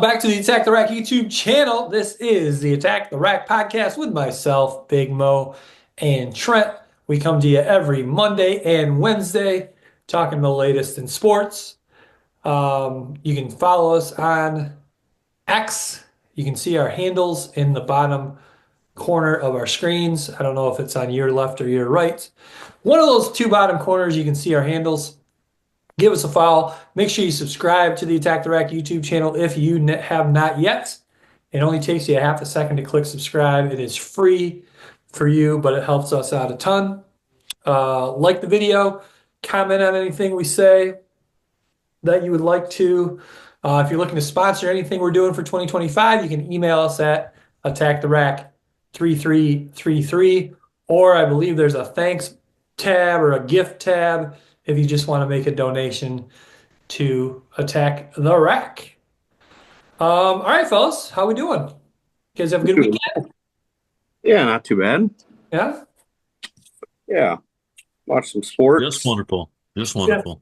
back to the Attack the Rack YouTube channel. This is the Attack the Rack podcast with myself, Big Mo, and Trent. We come to you every Monday and Wednesday talking the latest in sports. You can follow us on X. You can see our handles in the bottom corner of our screens. I don't know if it's on your left or your right. One of those two bottom corners, you can see our handles. Give us a follow. Make sure you subscribe to the Attack the Rack YouTube channel if you have not yet. It only takes you a half a second to click subscribe. It is free for you, but it helps us out a ton. Like the video, comment on anything we say that you would like to. If you're looking to sponsor anything we're doing for 2025, you can email us at attacktherack3333, or I believe there's a thanks tab or a gift tab if you just want to make a donation to Attack the Rack. All right, fellas, how we doing? You guys have a good weekend? Yeah, not too bad. Yeah? Yeah. Watch some sports. Just wonderful. Just wonderful.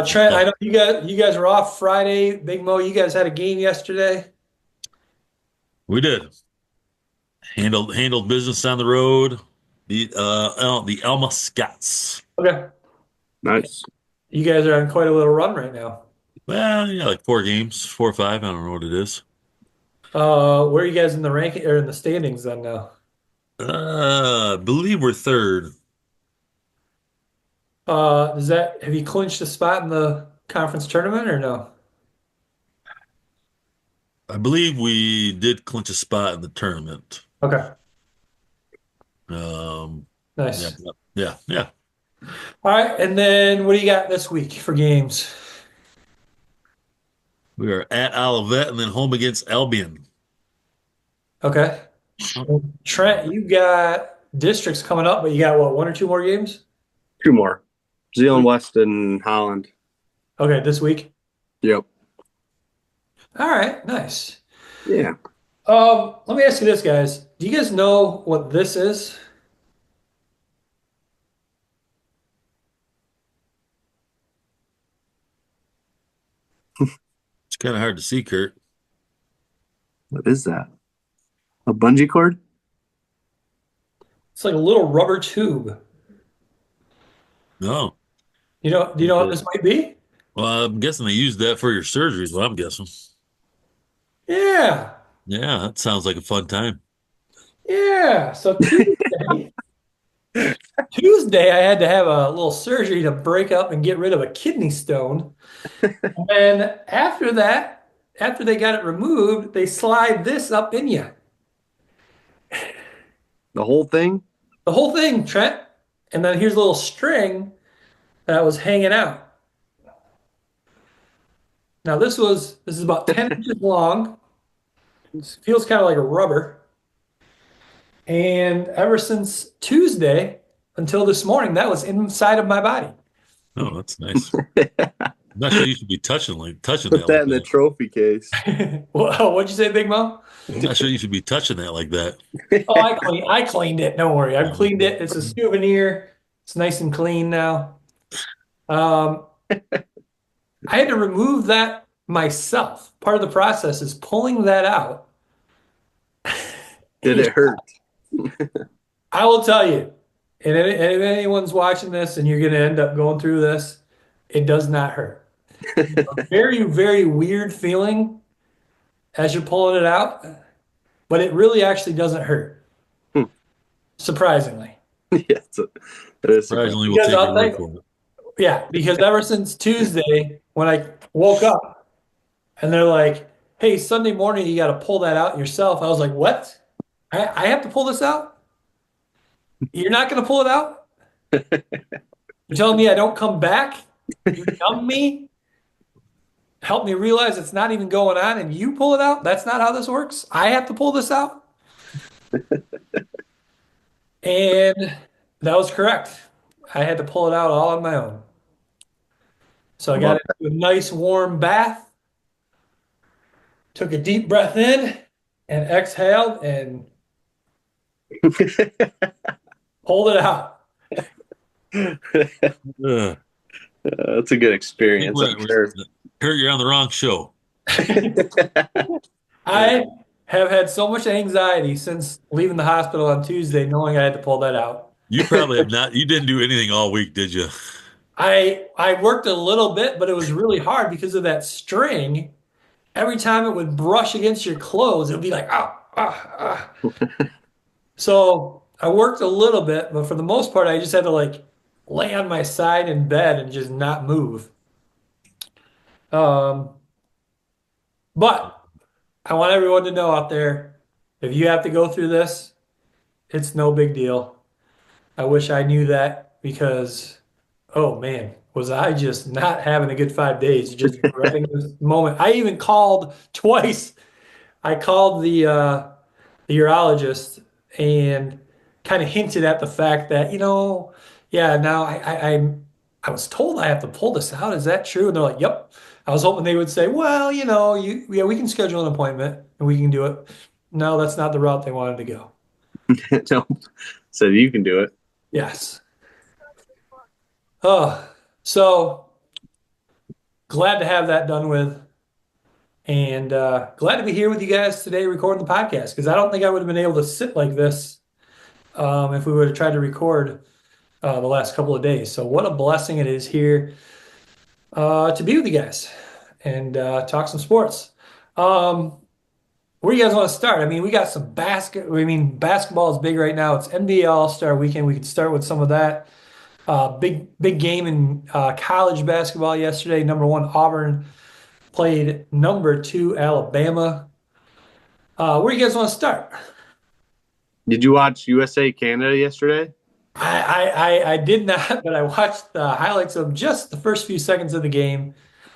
Trent, I know you guys were off Friday. Big Mo, you guys had a game yesterday. We did. Handled business on the road. The Elma Scots. Okay. Nice. You guys are on quite a little run right now. Well, yeah, like 4 games, 4 or 5. I don't know what it is. Where are you guys in the ranking or in the standings then now? I believe we're third. Have you clinched a spot in the conference tournament or no? I believe we did clinch a spot in the tournament. Okay. Nice. Yeah. All right, and then what do you got this week for games? We are at Olivet and then home against Albion. Okay. Trent, you got districts coming up, but you got what, 1 or 2 more games? 2 more. Zeeland West and Holland. Okay, this week? Yep. All right, nice. Yeah. Let me ask you this, guys. Do you guys know what this is? It's kind of hard to see, Kurt. What is that? A bungee cord? It's like a little rubber tube. No. Do you know what this might be? Well, I'm guessing they used that for your surgeries, what I'm guessing. Yeah. Yeah, that sounds like a fun time. Yeah. So Tuesday, I had to have a little surgery to break up and get rid of a kidney stone. And after that, after they got it removed, they slide this up in you. The whole thing? The whole thing, Trent. And then here's a little string that was hanging out. Now this is about 10 inches long. It feels kind of like a rubber. And ever since Tuesday until this morning, that was inside of my body. Oh, that's nice. I'm not sure you should be touching Put that that in the trophy case. Well, what'd you say, Big Mo? I'm not sure you should be touching that like that. Oh, I cleaned it. Don't worry. I've cleaned it. It's a souvenir. It's nice and clean now. I had to remove that myself. Part of the process is pulling that out. Did it hurt? I will tell you, and if anyone's watching this and you're going to end up going through this, it does not hurt. A very, very weird feeling as you're pulling it out, but it really actually doesn't hurt. Surprisingly. Yeah, that is Surprisingly, we'll take your word for it. Yeah, because ever since Tuesday, when I woke up and they're like, hey, Sunday morning, you got to pull that out yourself. I was like, what? I have to pull this out? You're not going to pull it out? You're telling me I don't come back? You numb me? Help me realize it's not even going on and you pull it out? That's not how this works. I have to pull this out? And that was correct. I had to pull it out all on my own. So I got into a nice warm bath, took a deep breath in and exhaled and pulled it out. Ugh. That's a good experience, I'm sure. Kurt, you're on the wrong show. I have had so much anxiety since leaving the hospital on Tuesday, knowing I had to pull that out. You probably have not. You didn't do anything all week, did you? I worked a little bit, but it was really hard because of that string. Every time it would brush against your clothes, it would be like, ah, ah, ah. So I worked a little bit, but for the most part, I just had to like lay on my side in bed and just not move. Um, but I want everyone to know out there, if you have to go through this, it's no big deal. I wish I knew that because, oh man, was I just not having a good 5 days, just dreading this moment. I even called twice. I called the urologist and kind of hinted at the fact that, yeah, now I was told I have to pull this out. Is that true? And they're like, yep. I was hoping they would say, well, yeah, we can schedule an appointment and we can do it. No, that's not the route they wanted to go. No, so you can do it. Yes. Oh, so glad to have that done with. And glad to be here with you guys today recording the podcast because I don't think I would have been able to sit like this if we would have tried to record the last couple of days. So, what a blessing it is here to be with you guys and talk some sports. Where do you guys want to start? I mean, we got some basketball is big right now. It's NBA All-Star Weekend. We could start with some of that. Big game in college basketball yesterday. Number one, Auburn played number two, Alabama. Where do you guys want to start? Did you watch USA Canada yesterday? I did not, but I watched the highlights of just the first few seconds of the game.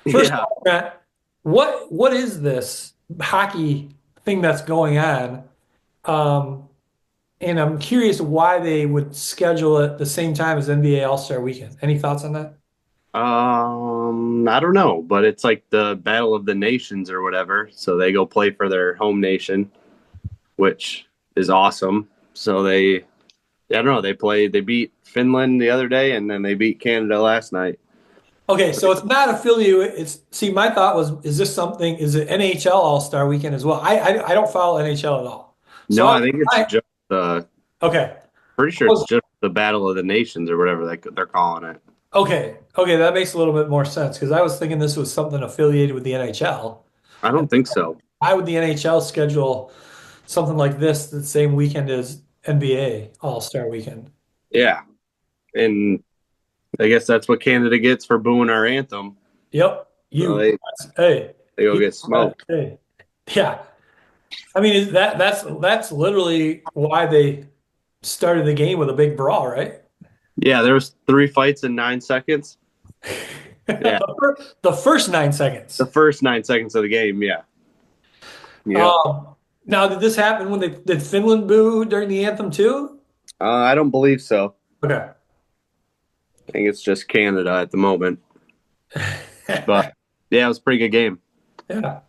First Yeah. of all, Matt, what is this hockey thing that's going on? And I'm curious why they would schedule it the same time as NBA All-Star Weekend. Any thoughts on that? I don't know, but it's like the Battle of the Nations or whatever. So they go play for their home nation, which is awesome. So I don't know, they beat Finland the other day and then they beat Canada last night. Okay, so it's not affiliated. My thought was, is it NHL All-Star Weekend as well? I don't follow NHL at all. So No, I think it's just okay. pretty sure it's just the Battle of the Nations or whatever they're calling it. Okay, that makes a little bit more sense because I was thinking this was something affiliated with the NHL. I don't think so. Why would the NHL schedule something like this the same weekend as NBA All-Star Weekend? Yeah. And I guess that's what Canada gets for booing our anthem. Yep. So Hey. they go get smoked. Hey. Yeah. I mean, that's literally why they started the game with a big brawl, right? Yeah, there was 3 fights in 9 seconds. Yeah. The first 9 seconds. The first 9 seconds of the game, yeah. Yeah. Now, did this happen when did Finland boo during the anthem too? I don't believe so. Okay. I think it's just Canada at the moment. But yeah, it was a pretty good game. Yeah,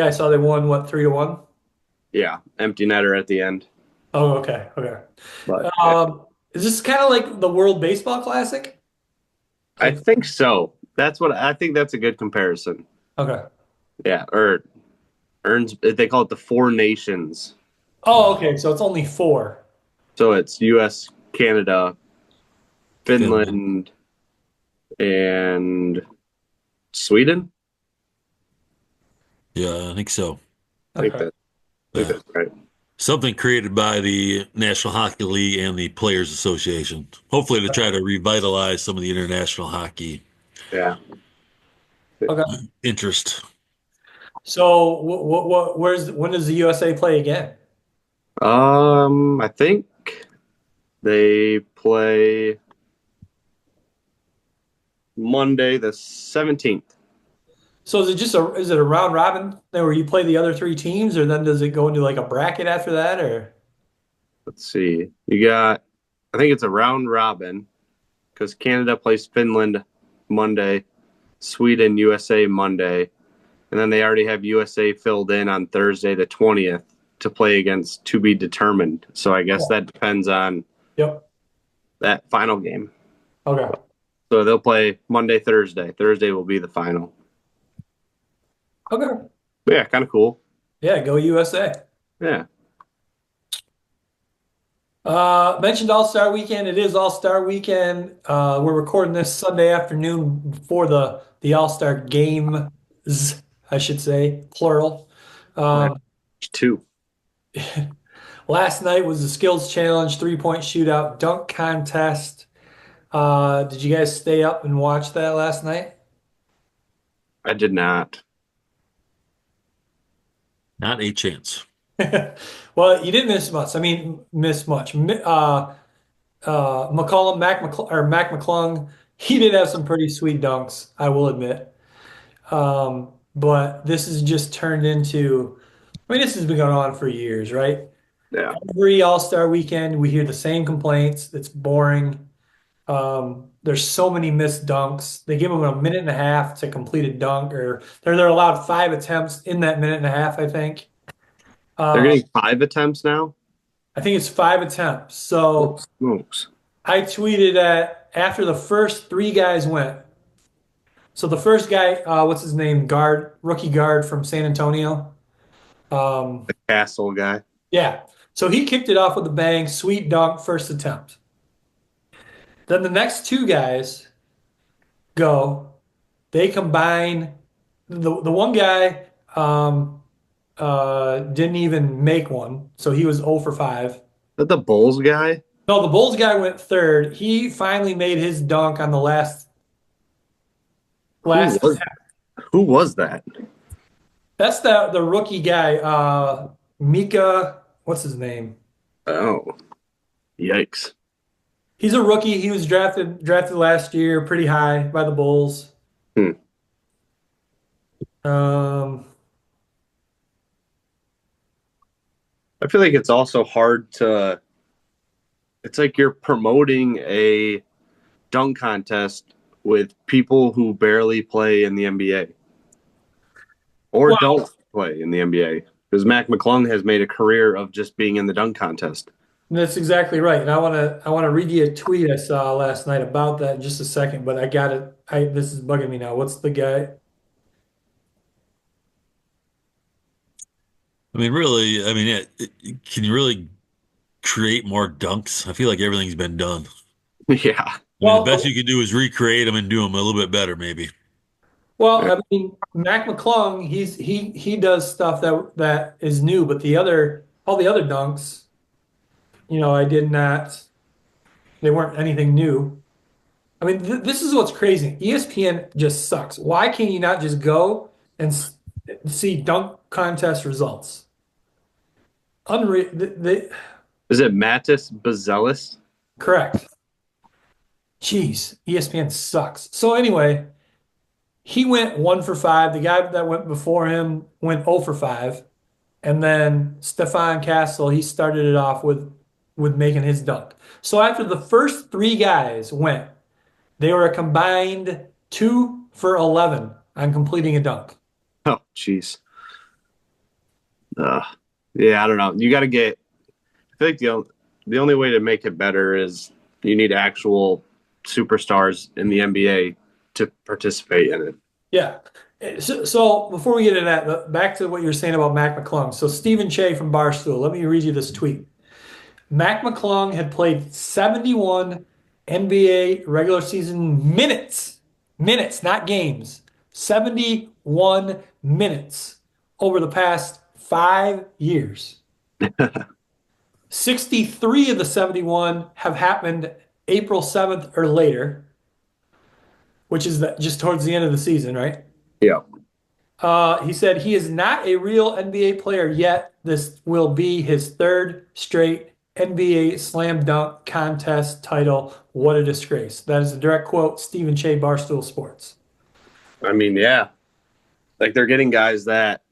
I saw they won 3-1. Yeah, empty netter at the end. Oh, okay. But Is this kind of like the World Baseball Classic? I think so. I think that's a good comparison. Okay. Yeah, or they call it the Four Nations. Oh, okay. So it's only 4. So it's US, Canada, Finland, and Sweden. Yeah, I think so. I think Okay. that's right. Something created by the National Hockey League and the Players Association, hopefully to try to revitalize some of the international hockey Yeah. Okay. interest. So when does the USA play again? I think they play Monday the 17th. So is it a round robin thing where you play the other 3 teams, or then does it go into like a bracket after that, or? Let's see. I think it's a round robin because Canada plays Finland Monday, Sweden, USA Monday, and then they already have USA filled in on Thursday the 20th to play against to be determined. So I guess that depends on that final game. Okay. So they'll play Monday, Thursday. Thursday will be the final. Okay. Yeah, kind of cool. Yeah, go USA. Yeah. Mentioned All-Star Weekend. It is All-Star Weekend. We're recording this Sunday afternoon before the All-Star games, I should say, plural. Right. Two. Last night was the skills challenge, three-point shootout, dunk contest. Did you guys stay up and watch that last night? I did not. Not a chance. Well, you didn't miss much. I mean, miss much. McCollum, Mac McClung, he did have some pretty sweet dunks, I will admit. But this has just turned into, I mean, this has been going on for years, right? Yeah. Every All-Star weekend, we hear the same complaints. It's boring. There's so many missed dunks. They give them a minute and a half to complete a dunk, or they're allowed 5 attempts in that minute and a half, I think. They're getting 5 attempts now? I think it's 5 attempts. So Smokes. I tweeted at after the first 3 guys went. So the first guy, what's his name? Rookie guard from San Antonio. The Castle guy. Yeah. So he kicked it off with a bang, sweet dunk, first attempt. Then the next 2 guys go. They combine. The one guy didn't even make one, so he was 0 for 5. Is that the Bulls guy? No, the Bulls guy went third. He finally made his dunk on the last attempt. Who was that? That's the rookie guy, Mika. What's his name? Oh. Yikes. He's a rookie. He was drafted last year, pretty high by the Bulls. Hmm. I feel like it's also hard to. It's like you're promoting a dunk contest with people who barely play in the NBA or Well- don't play in the NBA. Because Mac McClung has made a career of just being in the dunk contest. That's exactly right. And I want to read you a tweet I saw last night about that in just a second, but I got it. This is bugging me now. What's the guy? I mean, really, I mean, can you really create more dunks? I feel like everything's been done. Yeah. I mean, Well, the best you can do is recreate them and do them a little bit better, maybe. Well, I mean, Mac McClung, he does stuff that is new, but all the other dunks, I did not. They weren't anything new. I mean, this is what's crazy. ESPN just sucks. Why can you not just go and see dunk contest results? Unreal. Is it Mattis Bazelis? Correct. Jeez, ESPN sucks. So anyway, he went 1 for 5. The guy that went before him went 0 for 5. And then Stefan Castle, he started it off with making his dunk. So after the first 3 guys went, they were a combined 2 for 11 on completing a dunk. Oh, jeez. Yeah, I don't know. You got to get. I feel like the only way to make it better is you need actual superstars in the NBA to participate in it. Yeah. So before we get into that, back to what you were saying about Mac McClung. So Stephen Che from Barstool, let me read you this tweet. Mac McClung had played 71 NBA regular season minutes, not games, 71 minutes over the past 5 years. 63 of the 71 have happened April 7th or later, which is just towards the end of the season, right? Yeah. He said he is not a real NBA player yet. This will be his 3rd straight NBA slam dunk contest title. What a disgrace. That is a direct quote, Stephen Che, Barstool Sports. I mean, yeah. Like they're getting guys that.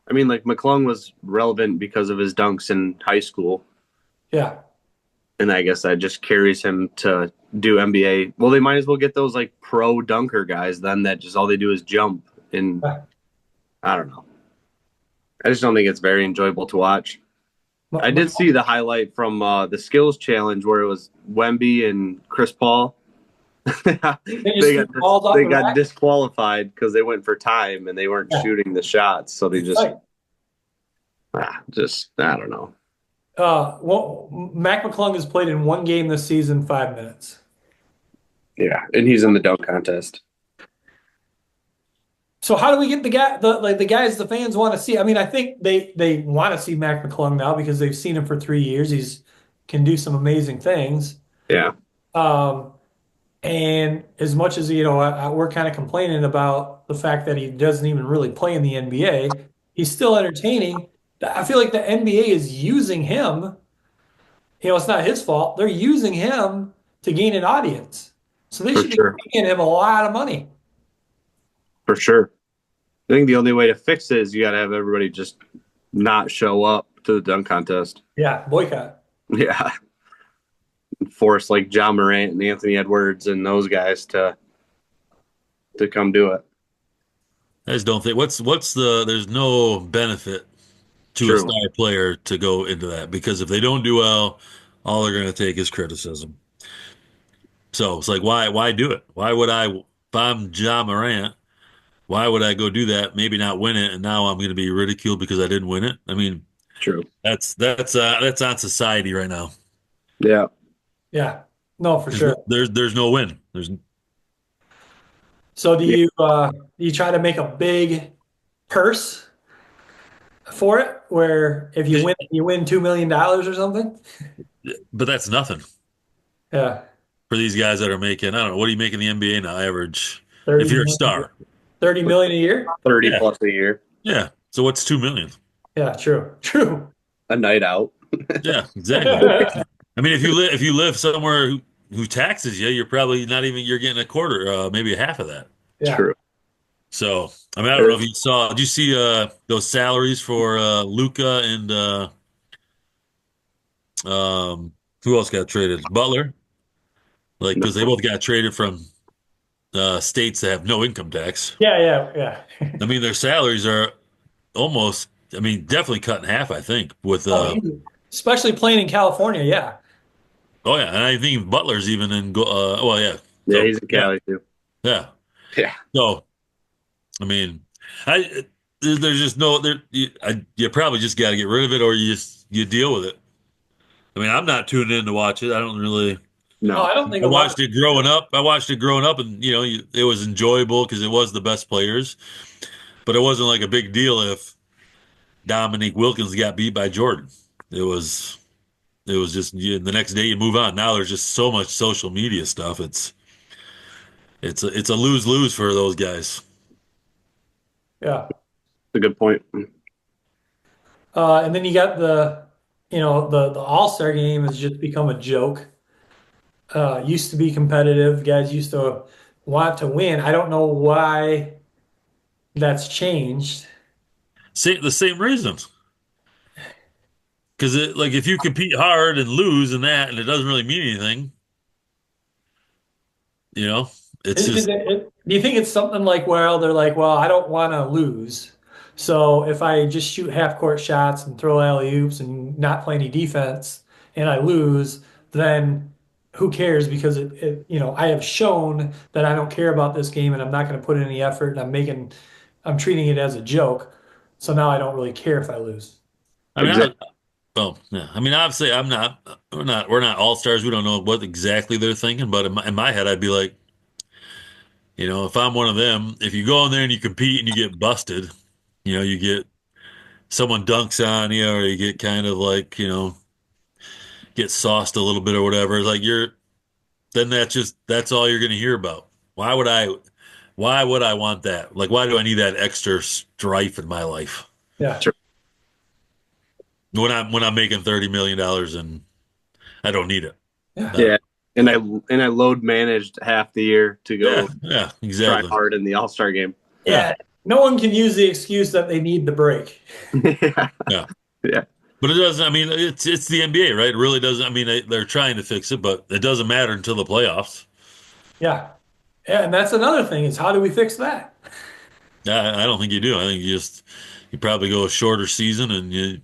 I mean, like McClung was relevant because of his dunks in high school. Yeah. And I guess that just carries him to do NBA. Well, they might as well get those like pro dunker guys then that just all they do is jump. And Right. I don't know. I just don't think it's very enjoyable to watch. I did see the highlight from the skills challenge where it was Wemby and Chris Paul. they just got threw balls off they the got rack? disqualified because they went for time and they weren't Yeah. shooting the shots, so they Right. just I don't know. Well, Mac McClung has played in one game this season, 5 minutes. Yeah, and he's in the dunk contest. So how do we get the guys the fans want to see? I mean, I think they want to see Mac McClung now because they've seen him for 3 years. He's can do some amazing things. Yeah, Um, and as much as we're kind of complaining about the fact that he doesn't even really play in the NBA, he's still entertaining. I feel like the NBA is using him. It's not his fault. They're using him to gain an audience. So they for should be sure, paying him a lot of money. for sure. I think the only way to fix it is you got to have everybody just not show up to the dunk contest. Yeah, boycott. Yeah, force like John Morant and Anthony Edwards and those guys to come do it. I just don't think there's no benefit to a True. star player to go into that because if they don't do well, all they're going to take is criticism. So it's like, why do it? Why would I, if I'm John Morant, why would I go do that? Maybe not win it, and now I'm going to be ridiculed because I didn't win it. I mean, True. that's on society right now. Yeah. Yeah, no, for sure. There's no win. So do you try to make a big purse for it, where if you win $2 million or something? But that's nothing Yeah, for these guys that are making. I don't know what do you make in the NBA now? Average, 30 if you're a million, star. 30 million a year. 30 Yeah. plus a year. Yeah. So what's 2 million? Yeah, true. A night out. Yeah, exactly. I mean, if you live somewhere who taxes you, you're probably not even you're getting a quarter, maybe a half of that. Yeah. True. So I mean, I don't know if you saw. Did you see those salaries for Luca and who else got traded? Butler, like because they both got traded from states that have no income tax. Yeah. I mean, their salaries are almost. I mean, definitely cut in half. I think with Especially playing in California. Yeah. oh yeah, and I think Butler's even in. Well, yeah. Yeah, So, he's in Cali too. Yeah. Yeah. So, I mean, there's just no there. You probably just got to get rid of it, or you deal with it. I mean, I'm not tuned in to watch it. I don't really. No, I don't think I watched it growing up. And it was enjoyable because it was the best players. But it wasn't like a big deal if Dominique Wilkins got beat by Jordan. It was just the next day you move on. Now there's just so much social media stuff. It's a lose-lose for those guys. Yeah. That's a good point. And then you got the All-Star game has just become a joke. Used to be competitive. Guys used to want to win. I don't know why that's changed. The same reasons. Because like if you compete hard and lose and it doesn't really mean anything, it's just Do you think it's something like, well, they're like, well, I don't want to lose. So if I just shoot half court shots and throw alley-oops and not play any defense and I lose, then who cares? Because I have shown that I don't care about this game and I'm not going to put in any effort and I'm treating it as a joke. So now I don't really care if I lose. I mean, Exactly. well, yeah. I mean, obviously, we're not all stars. We don't know what exactly they're thinking, but in my head, I'd be like, if I'm one of them, if you go in there and you compete and you get busted, you get someone dunks on you or you get kind of like, get sauced a little bit or whatever. Like then that's all you're going to hear about. Why would I want that? Like, why do I need that extra strife in my life? Yeah. Sure. When I'm making $30 million and I don't need it. Yeah. And I load managed half the year to go Yeah, try exactly. hard in the All-Star game. Yeah. No one can use the excuse that they need the break. Yeah. But it doesn't. I mean, it's the NBA, right? It really doesn't. I mean, they're trying to fix it, but it doesn't matter until the playoffs. Yeah. And that's another thing is how do we fix that? I don't think you do. I think you probably go a shorter season and you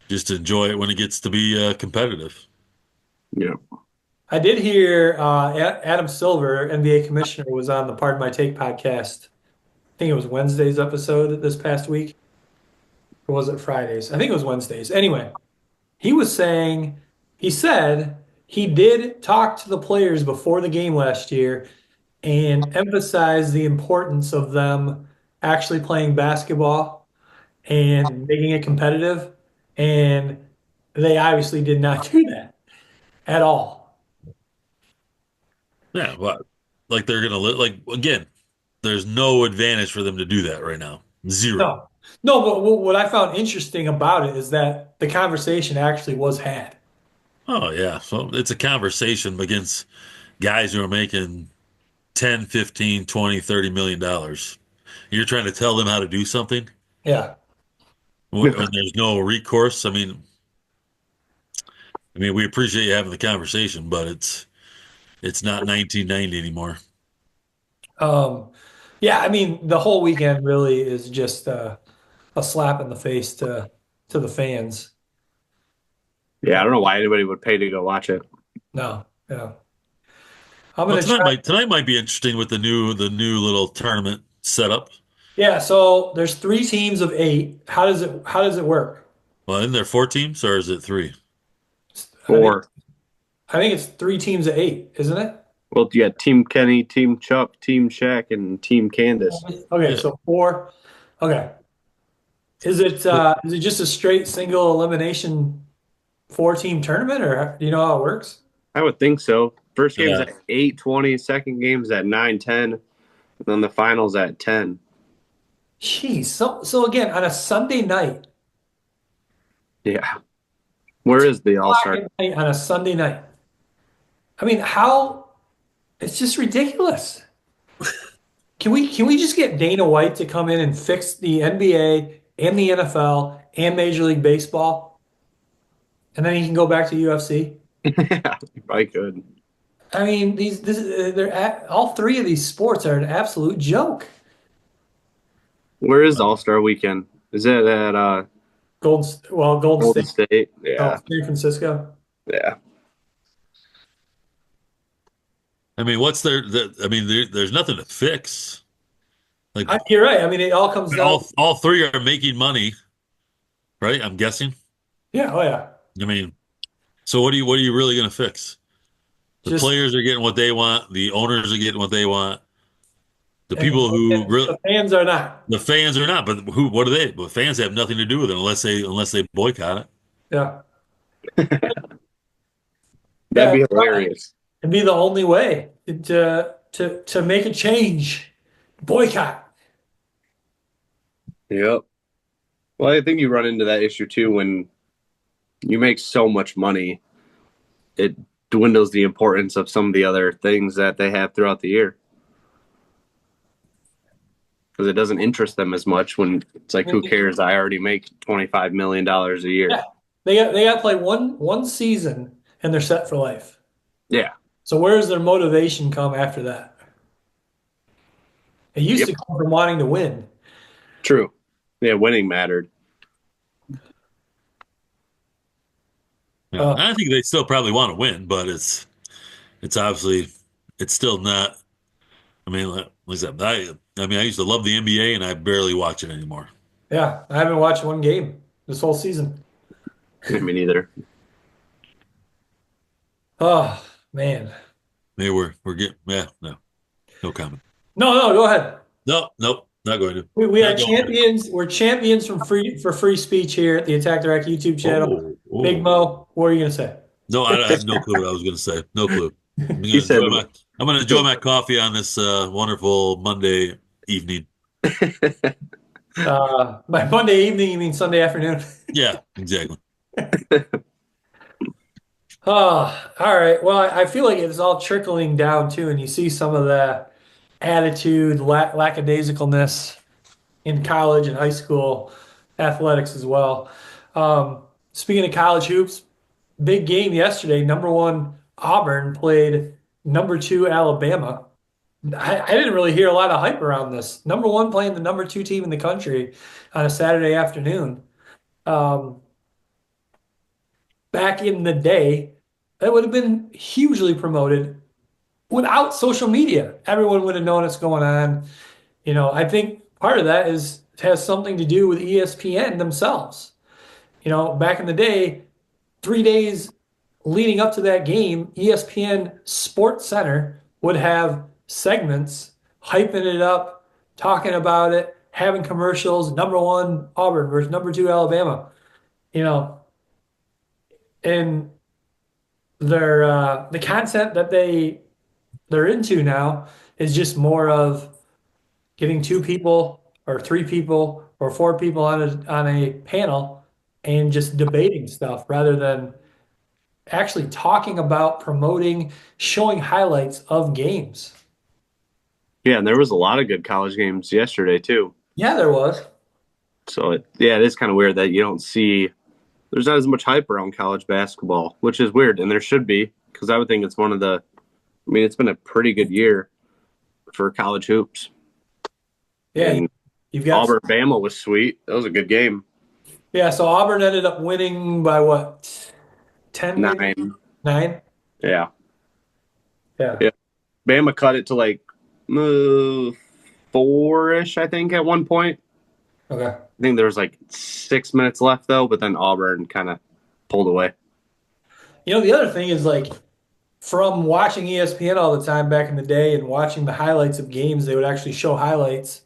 just enjoy it when it gets to be competitive. Yeah. I did hear Adam Silver, NBA commissioner, was on the Pardon My Take podcast. I think it was Wednesday's episode this past week. Or was it Fridays? I think it was Wednesdays. Anyway, he was saying, he said he did talk to the players before the game last year and emphasized the importance of them actually playing basketball and making it competitive. And they obviously did not do that at all. Yeah, but like they're gonna like again. There's no advantage for them to do that right now. Zero. No, no, but what I found interesting about it is that the conversation actually was had. Oh yeah. So it's a conversation against guys who are making 10, 15, 20, 30 million dollars. You're trying to tell them how to do something Yeah. when there's no recourse. I mean, we appreciate you having the conversation, but it's not 1990 anymore. Um, yeah, I mean, the whole weekend really is just a slap in the face to the fans. Yeah, I don't know why anybody would pay to go watch it. No, yeah. I'm Well, gonna try. tonight might be interesting with the new little tournament setup. Yeah, so there's 3 teams of 8. How does it work? Well, isn't there 4 teams or is it 3? Or, I think it's 3 teams of 8, isn't it? well, you got Team Kenny, Team Chuck, Team Shaq, and Team Candace. Okay, Yeah. so 4. Okay. Is it just a straight single elimination 4-team tournament, or do you know how it works? I would think so. First game's Yeah. at 8:20, second game's at 9:10, and then the finals at 10. Jeez, so again on a Sunday night, Yeah. Where is the All-Star? on a Sunday night. I mean, how it's just ridiculous. Can we just get Dana White to come in and fix the NBA and the NFL and Major League Baseball, and then he can go back to UFC? Yeah, I could. I mean, all 3 of these sports are an absolute joke. Where is All-Star weekend? Is it at Golden Golden State, State? Yeah. San Francisco. Yeah. I mean, there's nothing to fix. Like You're right. I mean, it all comes down. all 3 are making money, right? I'm guessing. Yeah. Oh yeah. I mean, so what are you really going to fix? The Just players are getting what they want. The owners are getting what they want. The and people who really, the fans are not. the fans are not. But what are they? Well, fans have nothing to do with it unless they boycott it. Yeah. That'd be Yeah, hilarious. it'd be the only way to make a change. Boycott. Yep. Well, I think you run into that issue too when you make so much money, it dwindles the importance of some of the other things that they have throughout the year. Because it doesn't interest them as much when it's like, who cares? I already make $25 million a year. Yeah. They got to play one season and they're set for life. Yeah. So where does their motivation come after that? It used to come from wanting to win. True. Yeah, winning mattered. Yeah, I think they still probably want to win, but it's obviously it's still not. I mean, like I said, I used to love the NBA, and I barely watch it anymore. Yeah, I haven't watched one game this whole season. Me neither. Oh man. Maybe we're getting no comment. No, go ahead. No, nope, not going to. We are Not going to. champions. We're champions for free speech here at the Attack the Rack YouTube channel. Oh. Big Mo, what are you gonna say? No, I have no clue what I was going to say. No clue. I'm going to enjoy my coffee on this wonderful Monday evening. By Monday evening, you mean Sunday afternoon? Yeah, exactly. Oh, all right. Well, I feel like it's all trickling down too, and you see some of the attitude, lackadaisicalness in college and high school athletics as well. Speaking of college hoops, big game yesterday. #1 Auburn played #2 Alabama. I didn't really hear a lot of hype around this. #1 playing the #2 team in the country on a Saturday afternoon. Back in the day, it would have been hugely promoted without social media. Everyone would have known what's going on. I think part of that has something to do with ESPN themselves. Back in the day, 3 days leading up to that game, ESPN Sports Center would have segments hyping it up, talking about it, having commercials, number one Auburn versus number two Alabama, you know, and the content that they're into now is just more of getting two people or three people or four people on a panel and just debating stuff rather than actually talking about promoting, showing highlights of games. Yeah, and there was a lot of good college games yesterday too. Yeah, there was. So it is kind of weird that you don't see. There's not as much hype around college basketball, which is weird, and there should be because I would think it's one of the. I mean, it's been a pretty good year for college hoops. Yeah, And you've got Auburn Bama was sweet. That was a good game. yeah. So Auburn ended up winning by what, 10, maybe? 9. 9? Yeah. Yeah. Yeah. Bama cut it to like 4-ish, I think, at one point. Okay. I think there was like 6 minutes left though, but then Auburn kind of pulled away. The other thing is like from watching ESPN all the time back in the day and watching the highlights of games, they would actually show highlights.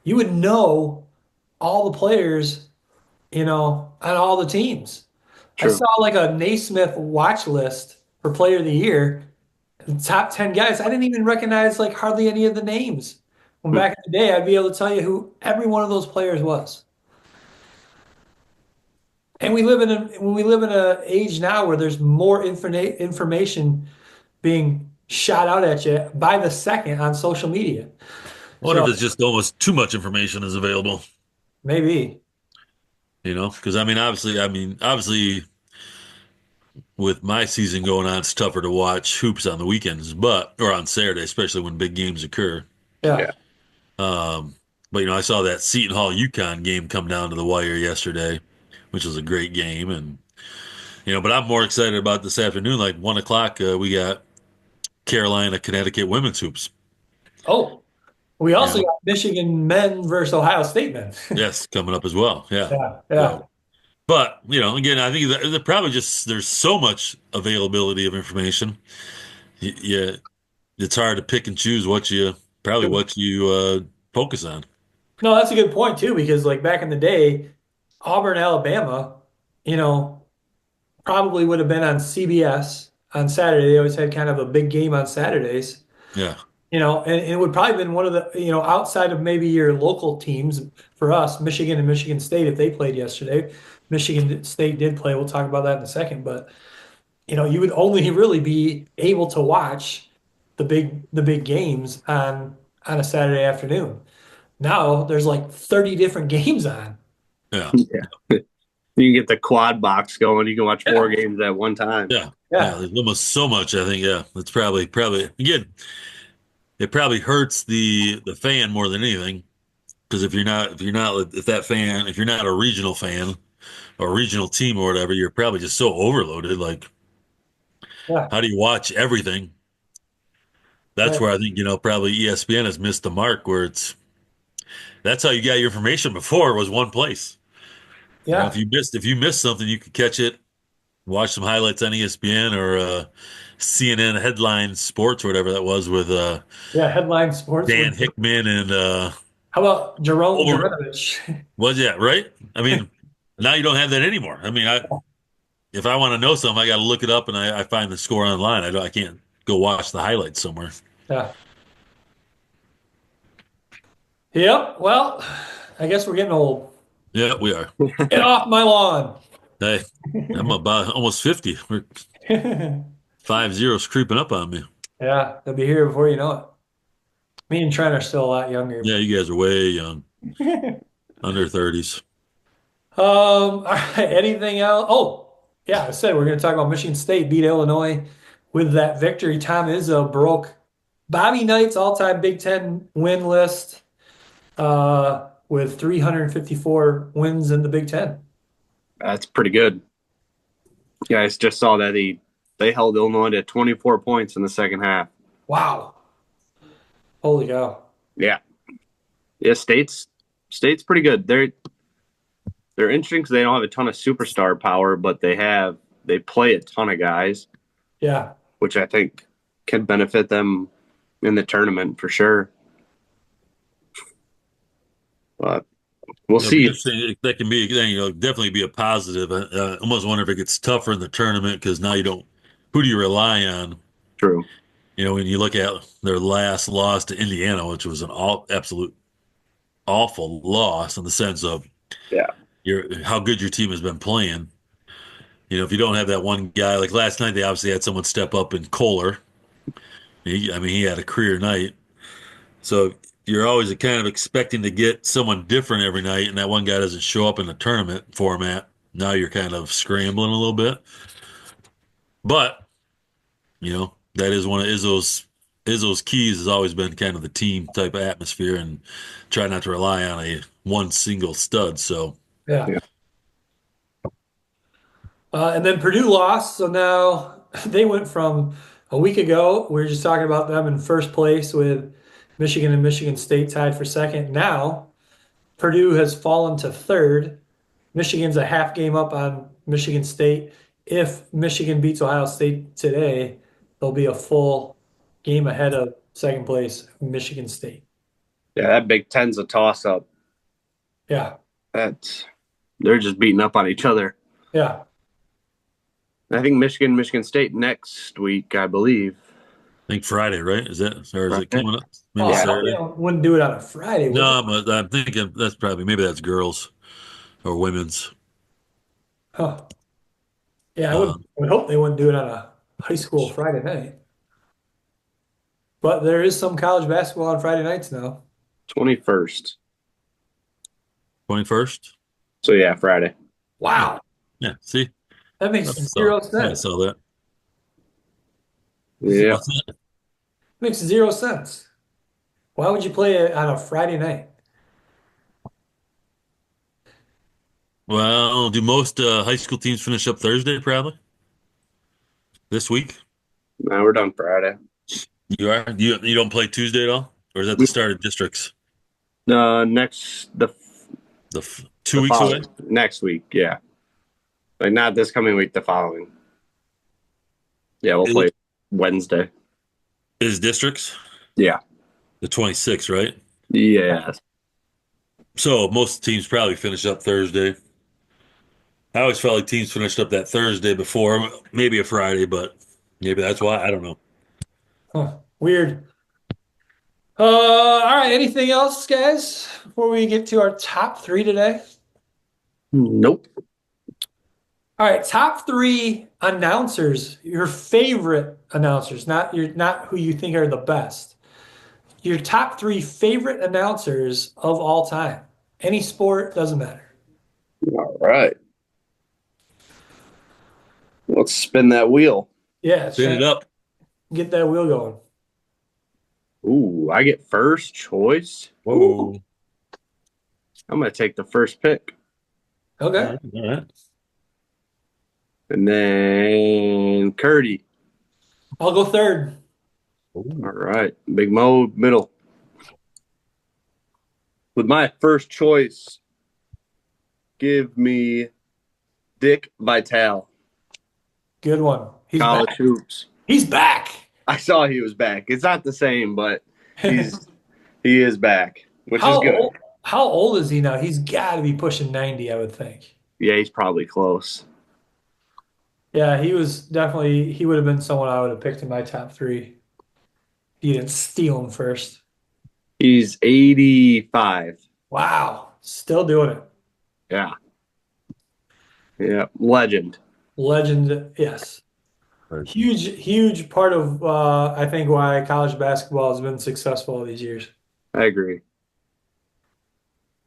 You would know all the players, on all the teams. I True. saw like a Naismith watch list for player of the year, the top 10 guys. I didn't even recognize like hardly any of the names. When back in the day, I'd be able to tell you who every one of those players was. And when we live in an age now where there's more information being shot out at you by the second on social media. I wonder So if it's just almost too much information is available, maybe. because obviously with my season going on, it's tougher to watch hoops on the weekends, or on Saturday, especially when big games occur. Yeah. Yeah. But I saw that Seton Hall UConn game come down to the wire yesterday, which was a great game, and but I'm more excited about this afternoon. Like 1 o'clock, we got Carolina, Connecticut women's hoops. Oh, we also Yeah. got Michigan men versus Ohio State men. Yes, coming up as well. Yeah. Yeah. Yeah. But, again, I think that probably just there's so much availability of information. Yeah, it's hard to pick and choose what you focus on. No, that's a good point too, because like back in the day, Auburn, Alabama, you know, probably would have been on CBS on Saturday. They always had kind of a big game on Saturdays. Yeah. And it would probably been one of the, outside of maybe your local teams for us, Michigan and Michigan State, if they played yesterday. Michigan State did play. We'll talk about that in a second. But, you would only really be able to watch the big games on a Saturday afternoon. Now there's like 30 different games on. Yeah. Yeah. You can get the quad box going. You can watch 4 games at one time. Yeah. Yeah. There's almost so much, I think. Yeah. It's probably again, it probably hurts the fan more than anything. Because if you're not a regional fan or a regional team or whatever, you're probably just so overloaded. Like, Yeah. how do you watch everything? That's Right. where I think, probably ESPN has missed the mark where that's how you got your information before, was one place. Yeah. If you missed something, you could catch it, watch some highlights on ESPN or CNN headline sports or whatever that was with Yeah. Headline sports. Dan Hickman and How about Jerome Over- Jurinovich? right? I mean, now you don't have that anymore. I mean, if I want to know something, I got to look it up and I find the score online. I can't go watch the highlights somewhere. Yeah. Yep. Well, I guess we're getting old. Yeah, we are. Get off my lawn. Hey, I'm about almost 50. We're Yeah, 5-0's creeping up on me. they'll be here before you know it. Me and Trent are still a lot younger. Yeah, you guys are way young, under 30s. All right, anything else? Oh, yeah, I said we're going to talk about Michigan State beat Illinois with that victory. Tom Izzo broke Bobby Knight's all-time Big Ten win list with 354 wins in the Big Ten. That's pretty good. Yeah, I just saw that they held Illinois to 24 points in the second half. Wow. Holy cow. Yeah. Yeah, State's pretty good. They're interesting because they don't have a ton of superstar power, but they play a ton of guys, Yeah. which I think can benefit them in the tournament for sure. But we'll It'll be see. interesting. That can be, definitely be a positive. I almost wonder if it gets tougher in the tournament because now who do you rely on? True. When you look at their last loss to Indiana, which was an absolute awful loss in the sense of Yeah. how good your team has been playing. If you don't have that one guy, like last night, they obviously had someone step up in Kohler. He had a career night. So you're always kind of expecting to get someone different every night, and that one guy doesn't show up in the tournament format. Now you're kind of scrambling a little bit. But, that is one of Izzo's keys has always been kind of the team type of atmosphere and try not to rely on one single stud. So Yeah. Yeah. And then Purdue lost, so now they went from a week ago, we were just talking about them in first place with Michigan and Michigan State tied for second. Now Purdue has fallen to third. Michigan's a half game up on Michigan State. If Michigan beats Ohio State today, they'll be a full game ahead of second place, Michigan State. Yeah, that Big Ten's a toss up. Yeah, They're just beating up on each other. yeah. I think Michigan State next week, I believe. I think Friday, right? Or is it Friday. coming up? Maybe Oh, I Saturday? wouldn't do it on a Friday, would No, they? I'm thinking maybe that's girls or women's. Huh. Yeah, I Um, would hope they wouldn't do it on a high school Friday night. But there is some college basketball on Friday nights now. 21st. 21st? So, yeah, Friday. Wow. Yeah, see? That makes I zero I sense. saw that. Yeah. Makes zero sense. Why would you play it on a Friday night? Well, do most high school teams finish up Thursday, probably? This week? No, we're done Friday. You are? You don't play Tuesday at all? Or is that the start of districts? The 2 weeks away? next week, yeah. Like not this coming week, the following. Yeah, we'll play Wednesday. Is districts? Yeah. The 26th, right? Yeah. So most teams probably finish up Thursday. I always felt like teams finished up that Thursday before, maybe a Friday, but maybe that's why. I don't know. Huh, weird. All right. Anything else, guys, before we get to our top three today? Nope. All right, top three announcers, your favorite announcers, not who you think are the best. Your top three favorite announcers of all time. Any sport, doesn't matter. All right. Let's spin that wheel. Yeah, Spin it up. get that wheel going. Ooh, I get first choice. Whoa. I'm going to take the first pick. Okay. All right. And then Curdy. I'll go third. All right. Big Mo, middle. With my first choice, give me Dick Vitale. Good one. He's College back. hoops. He's back. I saw he was back. It's not the same, but he is back, which is good. How old is he now? He's got to be pushing 90, I would think. Yeah, he's probably close. Yeah, he would have been someone I would have picked in my top three. You didn't steal him first. He's 85. Wow. Still doing it. Yeah. Yeah, legend. Legend, yes. Right. Huge part of I think why college basketball has been successful all these years. I agree.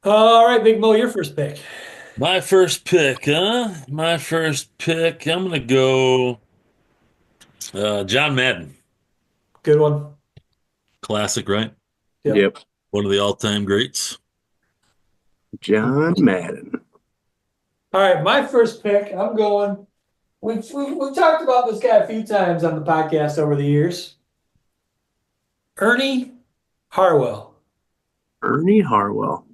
All right, Big Mo, your first pick. My first pick, huh? My first pick. I'm gonna go John Madden. Good one. Classic, right? Yep. Yep. One of the all-time greats. John Madden. All right, my first pick, I'm going we've talked about this guy a few times on the podcast over the years. Ernie Harwell. Ernie Harwell.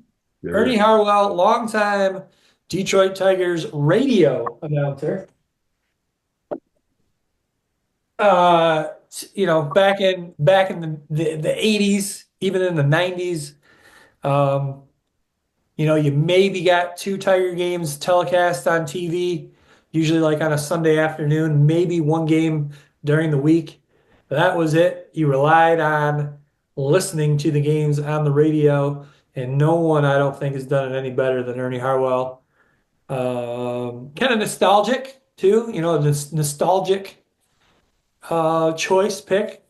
Ernie Harwell, longtime Detroit Tigers radio announcer. Back in the 80s, even in the 90s, you maybe got two Tiger games telecast on TV, usually like on a Sunday afternoon, maybe one game during the week. That was it. You relied on listening to the games on the radio, and no one, I don't think, has done it any better than Ernie Harwell. Kind of nostalgic too, this nostalgic choice pick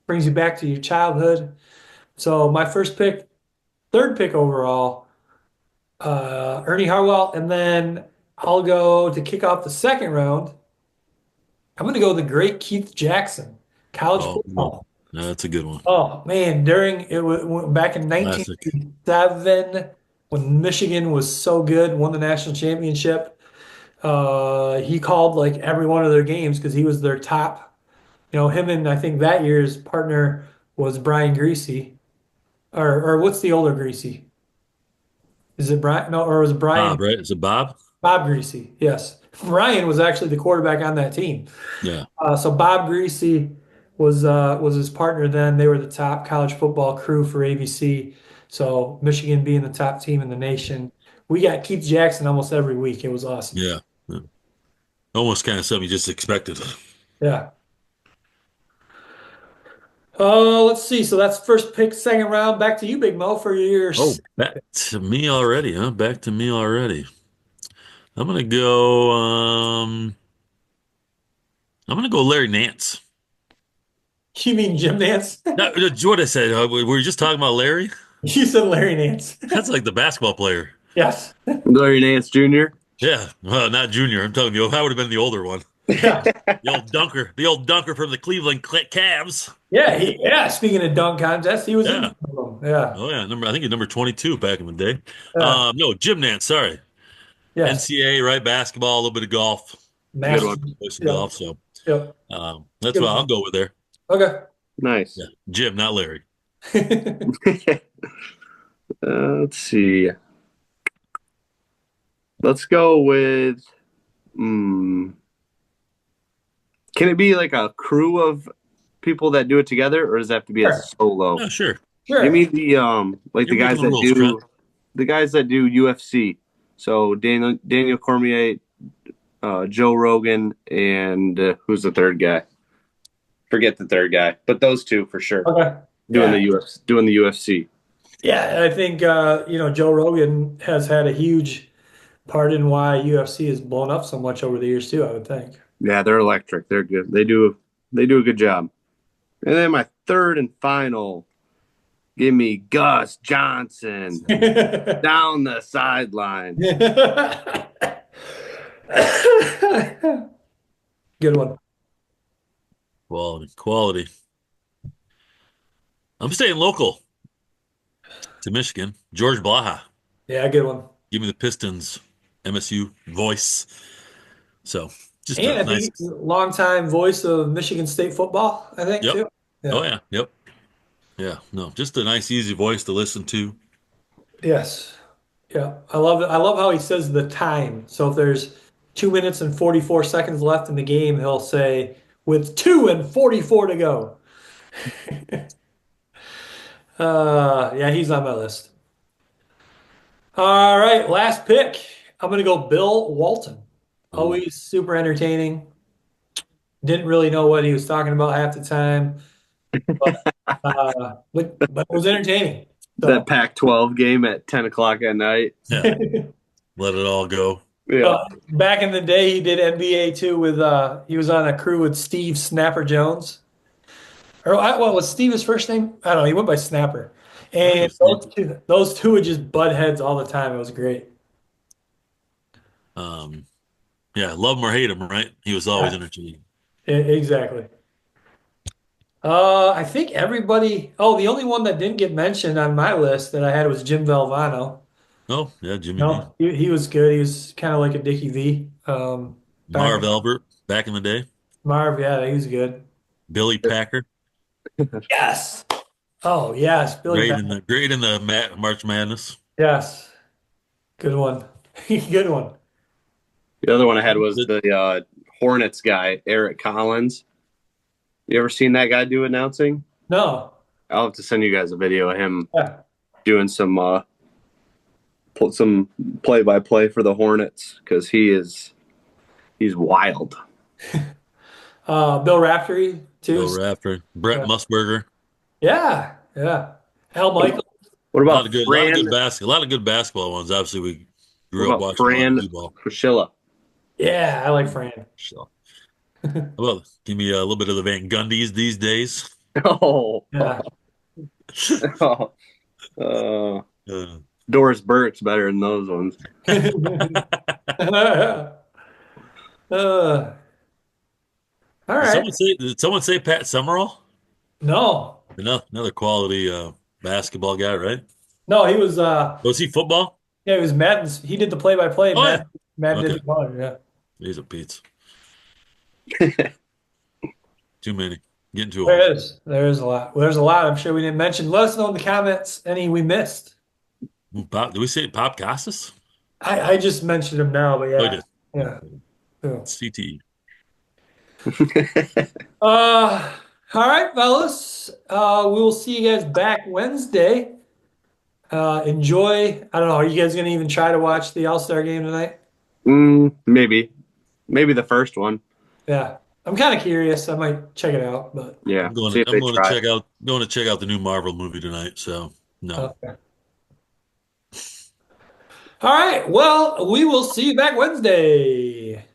brings you back to your childhood. So my first pick, third pick overall, Ernie Harwell, and then I'll go to kick off the second round. I'm going to go the great Keith Jackson, college football. No, that's a good one. Oh man, back in Classic. 1987 when Michigan was so good, won the national championship. He called like every one of their games because he was their top. Him and I think that year's partner was Brian Greasy, or what's the older Greasy? Is it Brian? No, or was it Brian? Bob, right? Is it Bob? Bob Greasy, yes. Brian was actually the quarterback on that team. Yeah. So Bob Greasy was his partner then. They were the top college football crew for ABC. So Michigan being the top team in the nation. We got Keith Jackson almost every week. It was awesome. Yeah. Almost kind of something you just expected. Yeah. Let's see. So that's first pick, second round. Back to you, Big Mo, for your. Oh, back to me already, huh? Back to me already. I'm gonna go. I'm gonna go Larry Nance. You mean Jim Nance? No, what I said. We were just talking about Larry. You said Larry Nance. That's like the basketball player. Yes. Larry Nance Jr. Yeah, well, not junior. I'm telling you, I would have been the older one. Yeah. The old dunker from the Cleveland Cavs. Yeah. Speaking of dunk contests, he was in Yeah. one of them. Yeah. Oh yeah, I think he's number 22 back in the day. Yeah. No, Jim Nance. Sorry, Yes. NCAA, right? Basketball, a little bit of golf. Master. one. Play some Yeah. golf. So Yep. that's Good why one. I'll go with there. Okay. Nice. Yeah, Jim, not Larry. Let's see. Let's go with. Can it be like a crew of people that do it together, or does it have to be a Sure. solo? Yeah, sure. Sure. Give me the like the You're guys making that the rules, do the guys that do UFC. So Daniel Cormier, Joe Rogan, and who's the third guy? Forget the third guy, but those two for sure Okay. doing Yeah. the UFC. Yeah, I think Joe Rogan has had a huge part in why UFC has blown up so much over the years too, I would think. Yeah, they're electric. They're good. They do a good job. And then my third and final, give me Gus Johnson down the sideline. Good one. Quality. I'm staying local to Michigan. George Blaha. Yeah, good one. Give me the Pistons, MSU voice. So just And a I think nice. he's a longtime voice of Michigan State football, I think, Yep. too. Yeah. Oh yeah, yep, yeah. No, just a nice, easy voice to listen to. Yes. Yeah. I love it. I love how he says the time. So if there's 2 minutes and 44 seconds left in the game, he'll say, with 2 and 44 to go. Yeah, he's on my list. All right, last pick. I'm gonna go Bill Walton. Always super entertaining. Didn't really know what he was talking about half the time, but it was entertaining. So, That Pac-12 game at 10 o'clock at night. Yeah, let it all go. Yeah. back in the day, he did NBA too. He was on a crew with Steve Snapper Jones. Or what was Steve his first name? I don't know. He went by Snapper. And those two would just butt heads all the time. It was great. Yeah, love him or hate him, right? He was always entertaining. Exactly. I think everybody. Oh, the only one that didn't get mentioned on my list that I had was Jim Valvano. Oh, yeah, Jimmy. No, he was good. He was kind of like a Dickie V. Marv Albert back in the day. Marv, yeah, he was good. Billy Packer, Yes. Oh, yes. Billy great Packer. in the March Madness. Yes. Good one. Good one. The other one I had was the Hornets guy, Eric Collins. You ever seen that guy do announcing? No. I'll have to send you guys a video of him Yeah. doing some play-by-play for the Hornets because he's wild. Bill Raftery, too. Bill Rafter, Brett Yeah. Musburger. Yeah. Yeah. Al Michael. What A lot about of good, Fran a lot of good basketball ones. Obviously, we grew What up about watching a lot Fran of t-ball. Priscilla? Yeah, I like Fran. So, well, give me a little bit of the Van Gundy's these days. Oh, Yeah. Uh, Doris Burke's better than those ones. All right. did someone say Pat Summerall? No. Another quality basketball guy, right? No, he was Was he football? yeah, he was Madden. He did the play-by-play. Oh, Madden did Okay. the color, yeah. He's a Pete's. Too many. Getting too There old. is. There's a lot. There's a lot I'm sure we didn't mention. Let us know in the comments any we missed. Pop, did we say Pop Costas? I just mentioned him now, but Oh, yeah. did. Yeah. Yeah. CTE. All right, fellas. We will see you guys back Wednesday. Enjoy. I don't know. Are you guys gonna even try to watch the All-Star game tonight? Maybe the first one. Yeah. I'm kind of curious. I might check it out, but Yeah, I'm going see if they to try. check out the new Marvel movie tonight. So no. okay. All right. Well, we will see you back Wednesday.